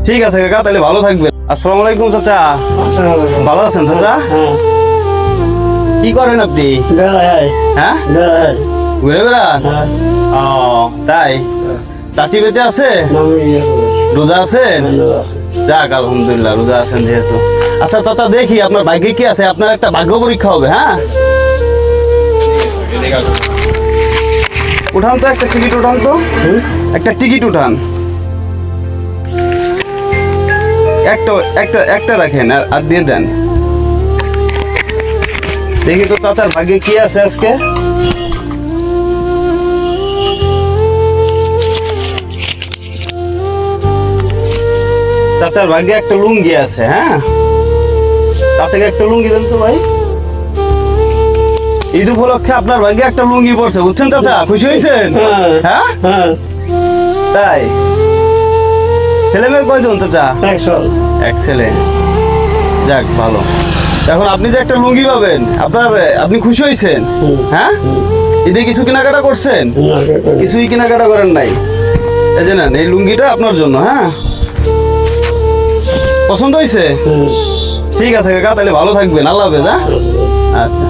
ঠিক আছে কাকা, তাহলে ভালো থাকবেন। আসসালামু আলাইকুম চাচা, ভালো আছেন চাচা? কি করেন আপনি? হ্যাঁ, ঘুরে বেড়ান? ও তাই, চাচি বেঁচে আছে? রোজা আছেন? যাক আলহামদুলিল্লাহ, রোজা আছেন যেহেতু। আচ্ছা চাচা, দেখি আপনার ভাগ্যে কি আছে। আপনার একটা ভাগ্য পরীক্ষা হবে। হ্যাঁ, উঠান তো, একটা টিকিট উঠান তো, একটা টিকিট উঠান। একটা একটা একটা রাখেন আর দিয়ে দেন। দেখি তো চাচার ভাগ্যে কি আছে আজকে। চাচার ভাগ্যে একটা লুঙ্গি আছে। হ্যাঁ, চাচাকে একটা লুঙ্গি দেন তো ভাই। ঈদ উপলক্ষে আপনার ভাগ্যে একটা লুঙ্গি পড়ছে, বুঝছেন চাচা? খুশি হয়েছেন? হ্যাঁ, তাই। ছেলে মেয়ে কয়জন চাচা? এক ছেলে। যাক ভালো। এখন আপনি যে একটা লুঙ্গি পাবেন, আপনি খুশি হয়েছেন? হ্যাঁ, ঈদে কিছু কেনাকাটা করছেন? কিছুই কেনাকাটা করেন নাই। এই যে নেন, এই লুঙ্গিটা আপনার জন্য। হ্যাঁ, পছন্দ হয়েছে? ঠিক আছে কাকা, তাহলে ভালো থাকবেন। আল্লাহ হাফেজ। হ্যাঁ, আচ্ছা।